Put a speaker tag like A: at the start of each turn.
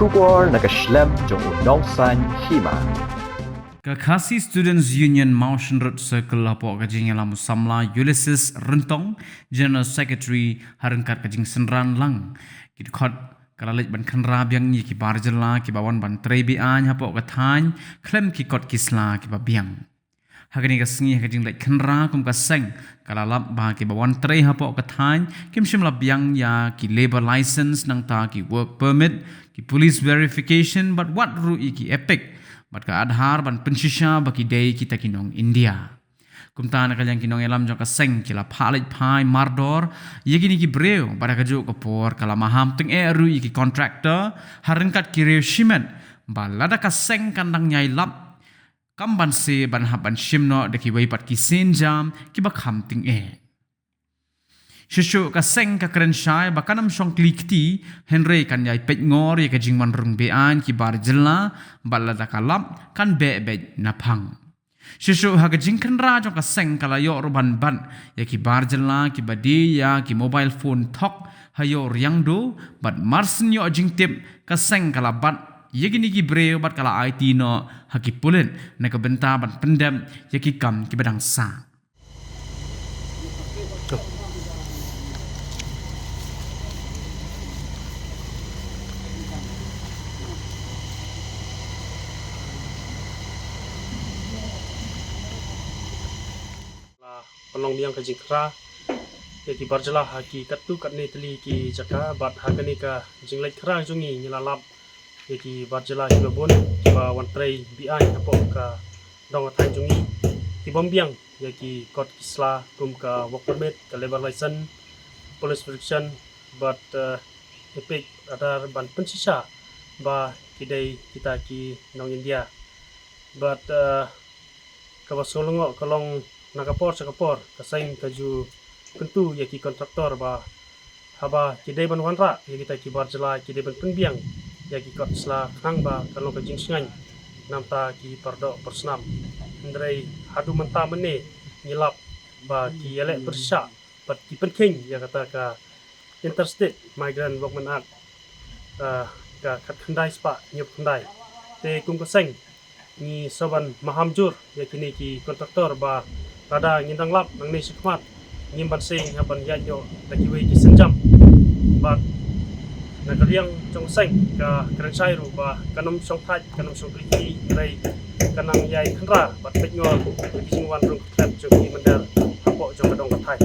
A: Shubor nakaslem jong unongsan Hima.
B: Kakasi Students Union Motion Road Circle lapo kajing lamu samla Ulysses Rentong General Secretary harengkat kajing senran lang kidkhot kalalit ban khanra biang ni ki barjela ki bawan ban trebi an hapo kathan klem ki kot kisla ki babiang hagani ka sngi kajing lai khanra kum ka seng kalalap ba ki bawan tre hapo kathan kim shimla biang ya ki labor license nang ta ki work permit ki police verification but what ru ki epic but ka adhar ban pensisha baki day kita kinong India kumta na kalyang kinong elam jong ka seng kila phalit phai mardor yegi ni ki breu pada kaju ko por kala maham teng ru ki contractor harengkat ki reshiment balada ka seng kandang nyai lap kamban se ban haban shimno de ki wei pat ki senjam ki ba kham ting Shushu ka seng ka kerensyai bakanam syong klikti Henry kan yai pet ngor ya ka jingman rung bean ki bar Jylla balada kalap kan be napang. Shushu ha ka Jingkhynra jong ka seng kalayo ruban ban ya ki bar Jylla ki badi ya ki mobile phone Thok hayo Riangdo bat marsen yo jingtip ka seng kalabat ya gini ki breu bat kala IT no ha ki pulen na ka benta ban pendam ya ki kam ki badang sa.
C: Pynlong miang ka Jingkhynra ya ki barjala ha ki katu katne teli ki jaka bat ha kani ka Jingkhynra jungi nyilalap ya ki barjala ki babon ba wantrei bi ai apo ka dong atai jungi ki bombiang ya ki kot kisla kum ka work permit ka labor license police verification but epic ada ban pensisa ba kidai kita ki nong India but ka basolongo kalong nakapor sakapor kasing kaju kentu ya ki kontraktor ba haba kidai ban wanra ya kita ki barjala kidai ban pengbiang ya ki kot sla khang ba kalau ka jingsungan namta ki pardo persnam ndrei hadu menta mene nyilap ba ki elek bersya pat ki penking ya kata ka interstate migrant workman act ka kat khandai spa nyup khandai te kum kasing ni soban mahamjur ya kini ki kontraktor ba kada ngindang lap nang ni sikmat ngimban sing haban yayo lagi wei ki senjam ba na kaliang chong seng ka kerensai ru ba kanum song thai kanum song kriki rai kanang yai khanra bat pek ngor ki jingwan rung klap jogi mandar hapo jong kadong ka thai